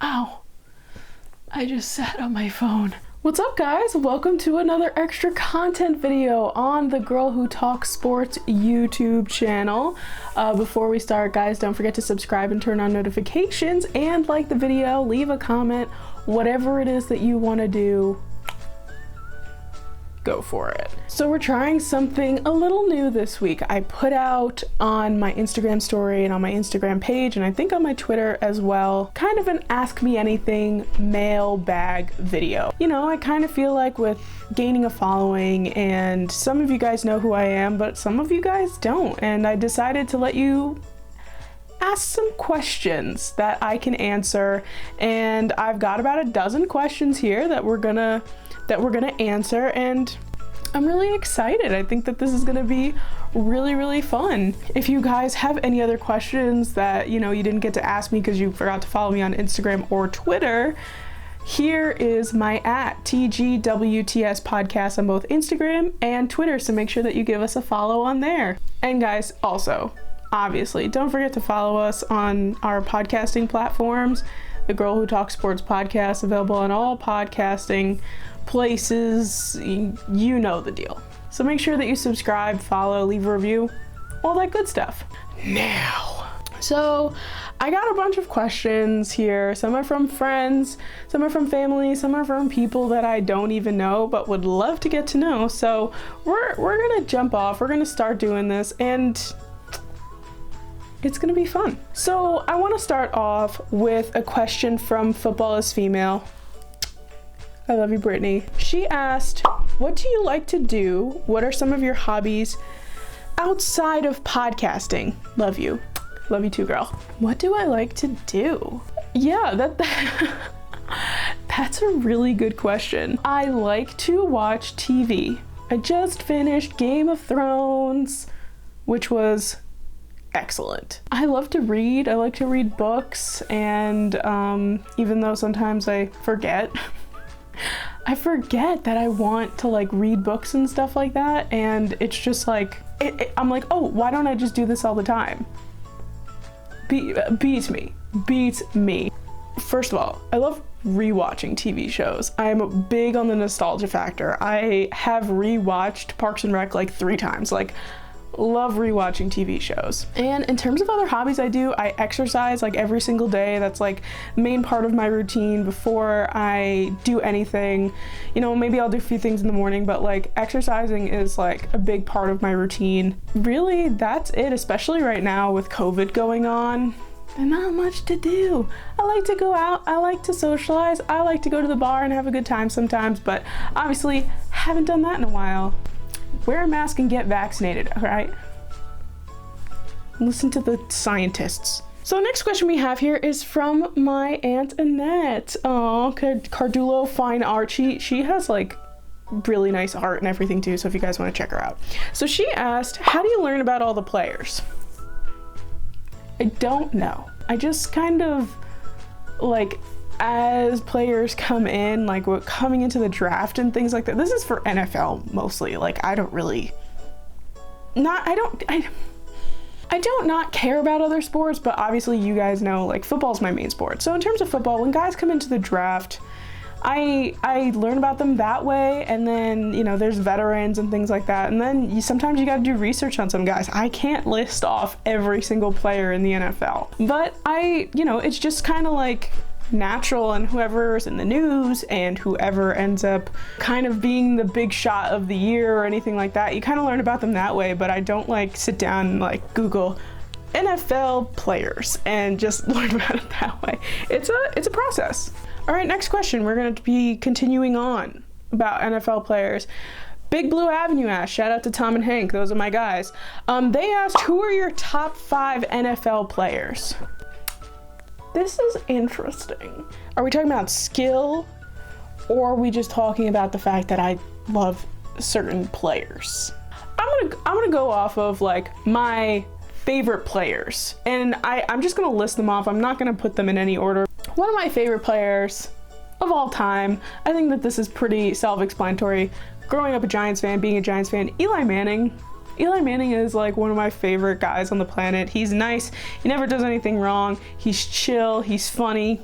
Ow. I just sat on my phone. What's up, guys? Welcome to another extra content video on the Girl Who Talks Sports YouTube channel. Before we start, guys, don't forget to subscribe and turn on notifications and like the video, leave a comment, whatever it is that you want to do. Go for it. So we're trying something a little new this week. I put out on my Instagram story and on my Instagram page, and I think on my Twitter as well, kind of an Ask Me Anything mailbag video. You know, I kind of feel like with gaining a following, and some of you guys know who I am, but some of you guys don't, and I decided to let you ask some questions that I can answer, and I've got about a dozen questions here that we're gonna answer, and I'm really excited. I think that this is gonna be really fun. If you guys have any other questions that you didn't get to ask me because you forgot to follow me on Instagram or Twitter, here is my @TGWTS podcast on both Instagram and Twitter, so make sure that you give us a follow on there. And guys, also, obviously, don't forget to follow us on our podcasting platforms. The Girl Who Talks Sports podcast, available on all podcasting places. You know the deal. So make sure that you subscribe, follow, leave a review, all that good stuff. Now, so I got a bunch of questions here. Some are from friends, some are from family, some are from people that I don't even know but would love to get to know. So we're gonna jump off. We're gonna start doing this, and it's gonna be fun. So I want to start off with a question from Football is Female. I love you, Brittany. She asked, what do you like to do? What are some of your hobbies outside of podcasting? Love you. Love you too, girl. What do I like to do? Yeah, that's a really good question. I like to watch TV. I just finished Game of Thrones, which was excellent. I love to read. I like to read books, and even though sometimes I forget that I want to read books and stuff like that, and it's just I'm like, oh, why don't I just do this all the time? Beats me. First of all, I love rewatching TV shows. I'm big on the nostalgia factor. I have rewatched Parks and Rec 3 times. Love rewatching TV shows. And in terms of other hobbies I do, I exercise every single day. That's main part of my routine before I do anything. Maybe I'll do a few things in the morning, but exercising is a big part of my routine. Really, that's it, especially right now with COVID going on. There's not much to do. I like to go out, I like to socialize, I like to go to the bar and have a good time sometimes, but obviously haven't done that in a while. Wear a mask and get vaccinated, all right? Listen to the scientists. So next question we have here is from my Aunt Annette. Oh, Cardulo Fine Art. She has really nice art and everything too, so if you guys want to check her out. So she asked, how do you learn about all the players? I don't know. I just kind of as players come in, coming into the draft and things like that. This is for NFL mostly. I don't not care about other sports, but obviously you guys know football's my main sport. So in terms of football, when guys come into the draft, I learn about them that way, and then there's veterans and things like that, and then sometimes you got to do research on some guys. I can't list off every single player in the NFL, but it's just kind of natural, and whoever's in the news and whoever ends up kind of being the big shot of the year or anything like that, you kind of learn about them that way. But I don't sit down and Google NFL players and just learn about it that way. It's a process. All right, next question. We're going to be continuing on about NFL players. Big Blue Avenue asked, shout out to Tom and Hank, those are my guys. They asked, who are your top 5 NFL players? This is interesting. Are we talking about skill, or are we just talking about the fact that I love certain players? I'm gonna go off of my favorite players, and I'm just gonna list them off. I'm not gonna put them in any order. One of my favorite players of all time, I think that this is pretty self-explanatory. Growing up a Giants fan, being a Giants fan, Eli Manning. Eli Manning is one of my favorite guys on the planet. He's nice. He never does anything wrong. He's chill. He's funny.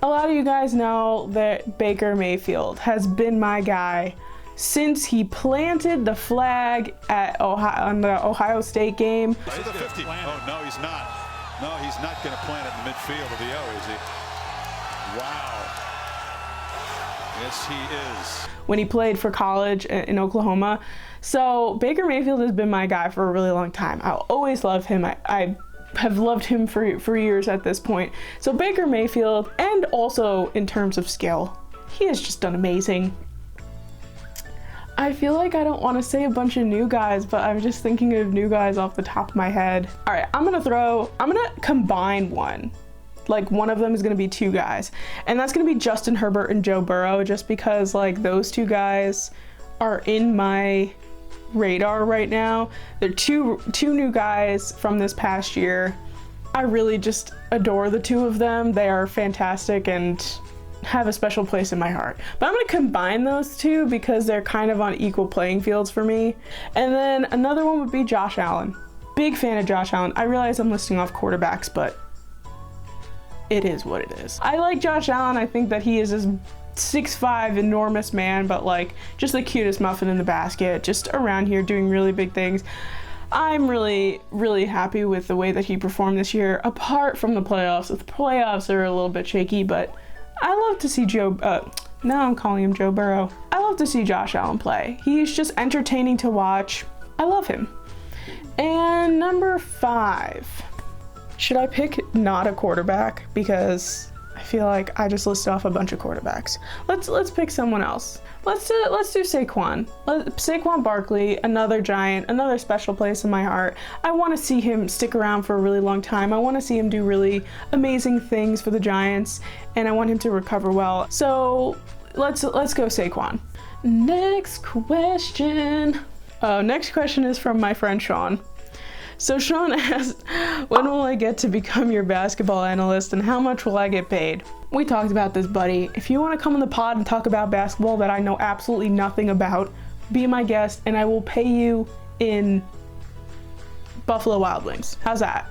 A lot of you guys know that Baker Mayfield has been my guy since he planted the flag at on the Ohio State game. To the 50. Oh, no, he's not. No, he's not going to plant it in midfield of the O, is he? Wow. Yes, he is. When he played for college in Oklahoma. So Baker Mayfield has been my guy for a really long time. I'll always love him. I have loved him for years at this point. So Baker Mayfield, and also in terms of skill, he has just done amazing. I feel like I don't want to say a bunch of new guys, but I'm just thinking of new guys off the top of my head. All right, I'm gonna combine one. Like, one of them is gonna be two guys, and that's gonna be Justin Herbert and Joe Burrow, just because like those two guys are in my radar right now. They're two new guys from this past year. I really just adore the two of them. They are fantastic and have a special place in my heart. But I'm gonna combine those two because they're kind of on equal playing fields for me. And then another one would be Josh Allen. Big fan of Josh Allen. I realize I'm listing off quarterbacks, but it is what it is. I like Josh Allen. I think that he is this 6'5" enormous man, but like just the cutest muffin in the basket, just around here doing really big things. I'm really, really happy with the way that he performed this year, apart from the playoffs. The playoffs are a little bit shaky, but I love to see now I'm calling him Joe Burrow. I love to see Josh Allen play. He's just entertaining to watch. I love him. And number 5. Should I pick not a quarterback? Because I feel like I just listed off a bunch of quarterbacks. Let's pick someone else. Let's do Saquon. Saquon Barkley, another Giant, another special place in my heart. I want to see him stick around for a really long time. I want to see him do really amazing things for the Giants, and I want him to recover well. So let's go Saquon. Next question. Next question is from my friend Sean. So Sean asked, when will I get to become your basketball analyst and how much will I get paid? We talked about this, buddy. If you want to come on the pod and talk about basketball that I know absolutely nothing about, be my guest and I will pay you in Buffalo Wild Wings. How's that?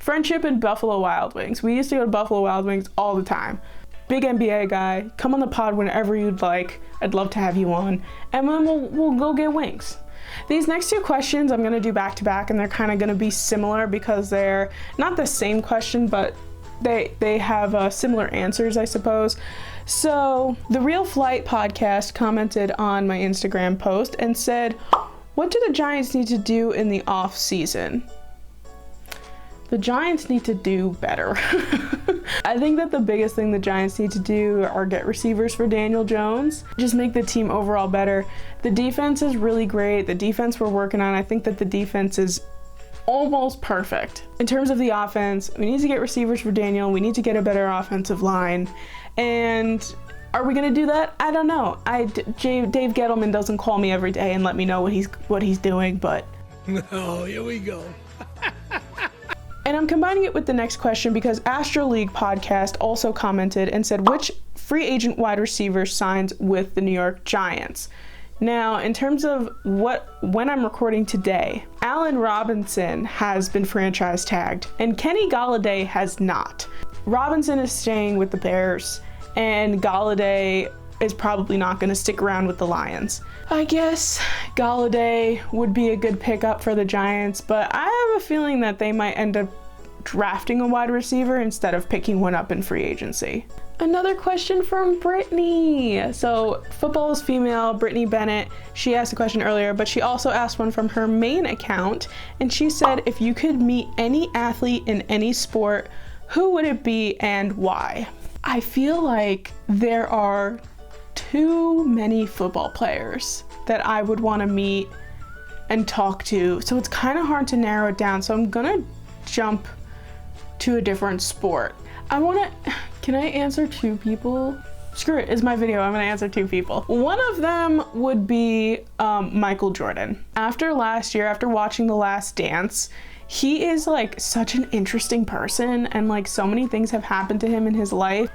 Friendship and Buffalo Wild Wings. We used to go to Buffalo Wild Wings all the time. Big NBA guy, come on the pod whenever you'd like. I'd love to have you on, and then we'll go get wings. These next two questions I'm gonna do back to back, and they're kind of gonna be similar because they're not the same question, but they have similar answers, I suppose. So the Real Flight podcast commented on my Instagram post and said, "What do the Giants need to do in the off season?" The Giants need to do better. I think that the biggest thing the Giants need to do are get receivers for Daniel Jones. Just make the team overall better. The defense is really great. The defense we're working on, I think that the defense is almost perfect. In terms of the offense, we need to get receivers for Daniel. We need to get a better offensive line. And are we gonna do that? I don't know. Dave Gettleman doesn't call me every day and let me know what he's doing, but. Oh, here we go. And I'm combining it with the next question because Astro League podcast also commented and said, which free agent wide receiver signs with the New York Giants? Now, in terms of when I'm recording today, Allen Robinson has been franchise tagged and Kenny Golladay has not. Robinson is staying with the Bears and Golladay is probably not going to stick around with the Lions. I guess Golladay would be a good pickup for the Giants, but I have a feeling that they might end up drafting a wide receiver instead of picking one up in free agency. Another question from Brittany. So football is female, Brittany Bennett. She asked a question earlier, but she also asked one from her main account, and she said, if you could meet any athlete in any sport, who would it be and why? I feel like there are too many football players that I would want to meet and talk to, so it's kind of hard to narrow it down. So I'm gonna jump to a different sport. Can I answer 2 people? Screw it, it's my video, I'm gonna answer 2 people. One of them would be Michael Jordan. After last year, after watching The Last Dance, he is like such an interesting person, and like so many things have happened to him in his life.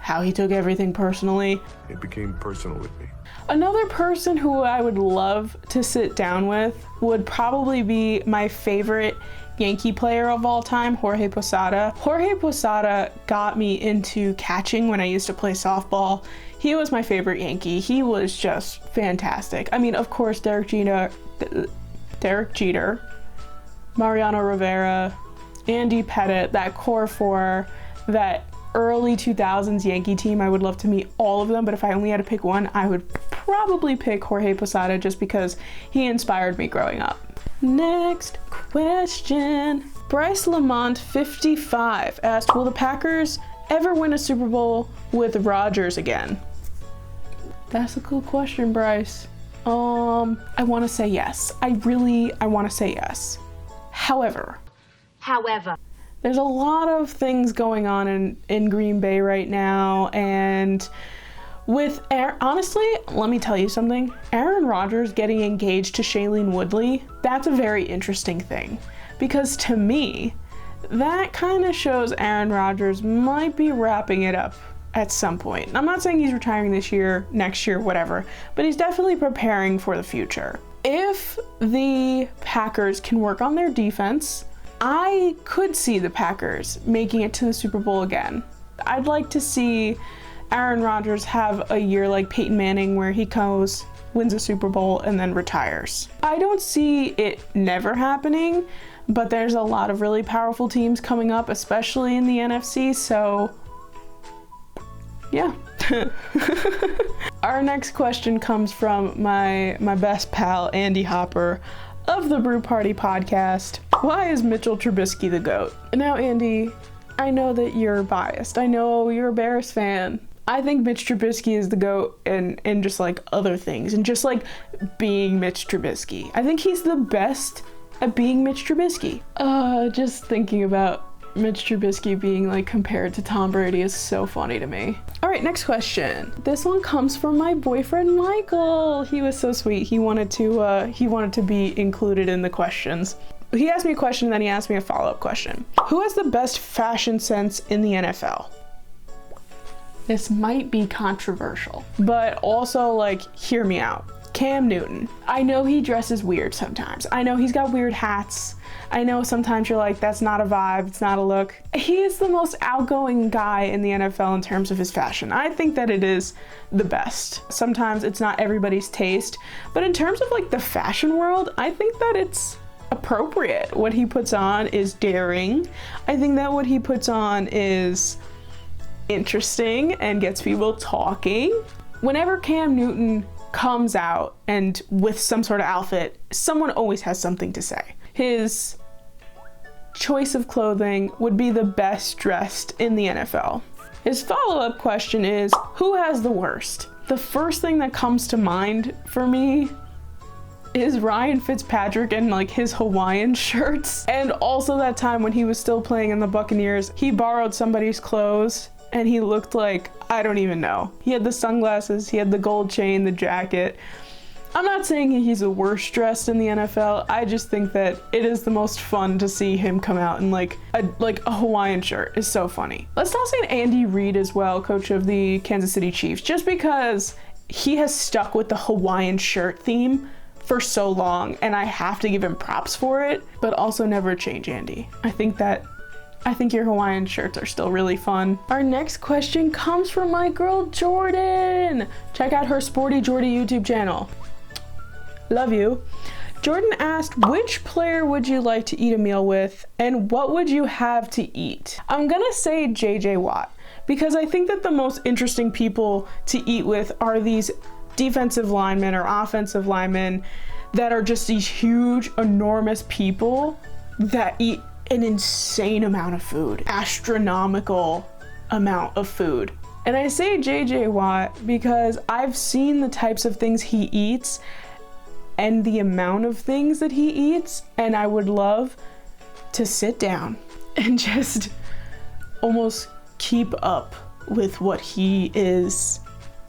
How he took everything personally. It became personal with me. Another person who I would love to sit down with would probably be my favorite Yankee player of all time, Jorge Posada. Jorge Posada got me into catching when I used to play softball. He was my favorite Yankee. He was just fantastic. I mean, of course, Derek Jeter, Mariano Rivera, Andy Pettitte, that core four, that early 2000s Yankee team. I would love to meet all of them, but if I only had to pick one, I would probably pick Jorge Posada just because he inspired me growing up. Next question. Bryce Lamont 55 asked, will the Packers ever win a Super Bowl with Rodgers again? That's a cool question, Bryce. I want to say yes. I want to say yes. However, there's a lot of things going on in Green Bay right now, and honestly, let me tell you something. Aaron Rodgers getting engaged to Shailene Woodley, that's a very interesting thing. Because to me, that kind of shows Aaron Rodgers might be wrapping it up at some point. I'm not saying he's retiring this year, next year, whatever, but he's definitely preparing for the future. If the Packers can work on their defense, I could see the Packers making it to the Super Bowl again. I'd like to see Aaron Rodgers have a year like Peyton Manning where he goes, wins a Super Bowl, and then retires. I don't see it never happening, but there's a lot of really powerful teams coming up, especially in the NFC, so yeah. Our next question comes from my best pal, Andy Hopper of the Brew Party podcast. Why is Mitchell Trubisky the GOAT? Now, Andy, I know that you're biased. I know you're a Bears fan. I think Mitch Trubisky is the GOAT and just like other things and just like being Mitch Trubisky. I think he's the best at being Mitch Trubisky. Just thinking about Mitch Trubisky being like compared to Tom Brady is so funny to me. All right, next question. This one comes from my boyfriend Michael. He was so sweet. He wanted to be included in the questions. He asked me a question and then he asked me a follow-up question. Who has the best fashion sense in the NFL? This might be controversial, but also like hear me out. Cam Newton. I know he dresses weird sometimes. I know he's got weird hats. I know sometimes you're like, that's not a vibe, it's not a look. He is the most outgoing guy in the NFL in terms of his fashion. I think that it is the best. Sometimes it's not everybody's taste, but in terms of like the fashion world, I think that it's appropriate. What he puts on is daring. I think that what he puts on is interesting and gets people talking. Whenever Cam Newton comes out and with some sort of outfit, someone always has something to say. His choice of clothing would be the best dressed in the NFL. His follow-up question is, who has the worst? The first thing that comes to mind for me is Ryan Fitzpatrick and like his Hawaiian shirts. And also that time when he was still playing in the Buccaneers, he borrowed somebody's clothes and he looked like, I don't even know. He had the sunglasses, he had the gold chain, the jacket. I'm not saying he's the worst dressed in the NFL. I just think that it is the most fun to see him come out in like a Hawaiian shirt. It's so funny. Let's toss in Andy Reid as well, coach of the Kansas City Chiefs, just because he has stuck with the Hawaiian shirt theme for so long and I have to give him props for it, but also never change, Andy. I think your Hawaiian shirts are still really fun. Our next question comes from my girl Jordan. Check out her Sporty Jordy YouTube channel. Love you. Jordan asked, which player would you like to eat a meal with and what would you have to eat? I'm gonna say JJ Watt because I think that the most interesting people to eat with are these defensive linemen or offensive linemen that are just these huge, enormous people that eat an insane amount of food, astronomical amount of food. And I say JJ Watt because I've seen the types of things he eats and the amount of things that he eats, and I would love to sit down and just almost keep up with what he is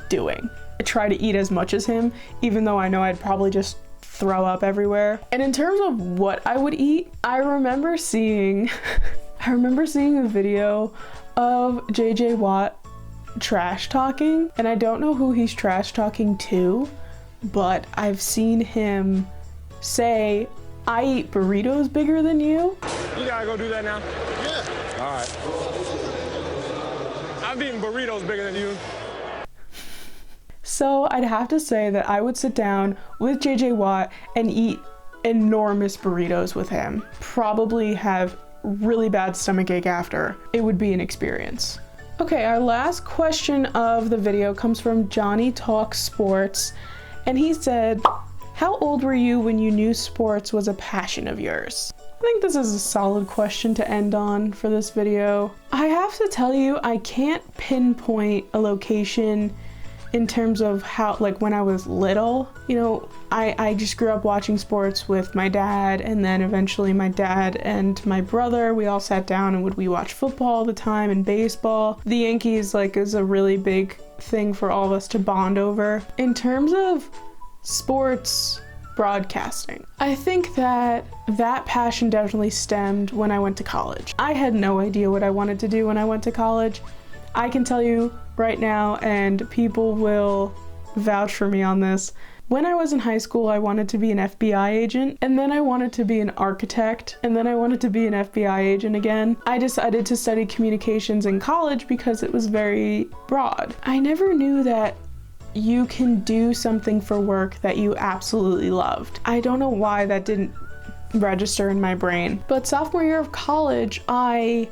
doing. I try to eat as much as him, even though I know I'd probably just throw up everywhere. And in terms of what I would eat, I remember seeing a video of JJ Watt trash talking, and I don't know who he's trash talking to, but I've seen him say, "I eat burritos bigger than you." You gotta go do that now? Yeah. All right. I've eaten burritos bigger than you. So I'd have to say that I would sit down with JJ Watt and eat enormous burritos with him. Probably have really bad stomachache after. It would be an experience. Okay, our last question of the video comes from Johnny Talks Sports, and he said, "How old were you when you knew sports was a passion of yours?" I think this is a solid question to end on for this video. I have to tell you, I can't pinpoint a location in terms of how, like, when I was little. You know, I just grew up watching sports with my dad, and then eventually my dad and my brother, we all sat down and we watch football all the time and baseball. The Yankees, like, is a really big thing for all of us to bond over. In terms of sports broadcasting, I think that passion definitely stemmed when I went to college. I had no idea what I wanted to do when I went to college. I can tell you right now, and people will vouch for me on this, when I was in high school, I wanted to be an FBI agent, and then I wanted to be an architect, and then I wanted to be an FBI agent again. I decided to study communications in college because it was very broad. I never knew that you can do something for work that you absolutely loved. I don't know why that didn't register in my brain. But sophomore year of college, I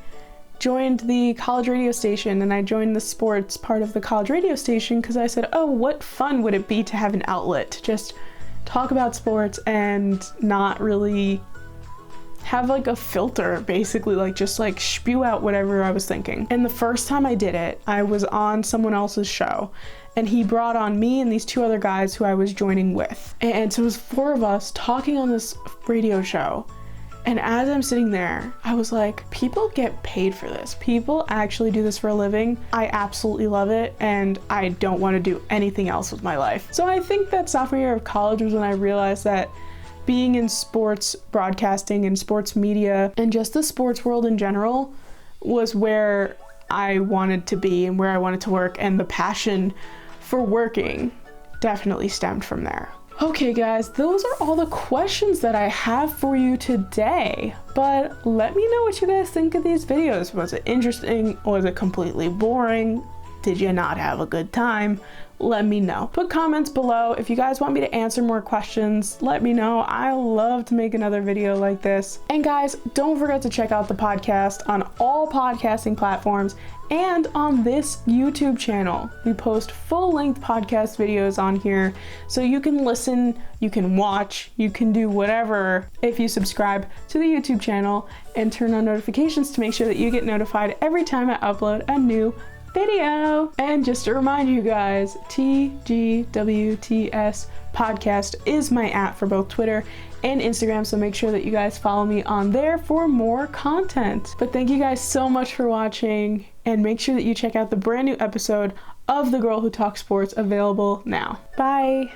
joined the college radio station, and I joined the sports part of the college radio station because I said, oh, what fun would it be to have an outlet to just talk about sports and not really have like a filter, basically, like just like spew out whatever I was thinking. And the first time I did it, I was on someone else's show, and he brought on me and these two other guys who I was joining with. And so it was 4 of us talking on this radio show. And as I'm sitting there, I was like, people get paid for this. People actually do this for a living. I absolutely love it, and I don't want to do anything else with my life. So I think that sophomore year of college was when I realized that being in sports broadcasting and sports media and just the sports world in general was where I wanted to be and where I wanted to work, and the passion for working definitely stemmed from there. Okay guys, those are all the questions that I have for you today, but let me know what you guys think of these videos. Was it interesting? Was it completely boring? Did you not have a good time? Let me know. Put comments below. If you guys want me to answer more questions, let me know. I love to make another video like this. And guys, don't forget to check out the podcast on all podcasting platforms and on this YouTube channel. We post full-length podcast videos on here, so you can listen, you can watch, you can do whatever if you subscribe to the YouTube channel and turn on notifications to make sure that you get notified every time I upload a new video. And just to remind you guys, TGWTS podcast is my app for both Twitter and Instagram, so make sure that you guys follow me on there for more content. But thank you guys so much for watching, and make sure that you check out the brand new episode of The Girl Who Talks Sports, available now. Bye.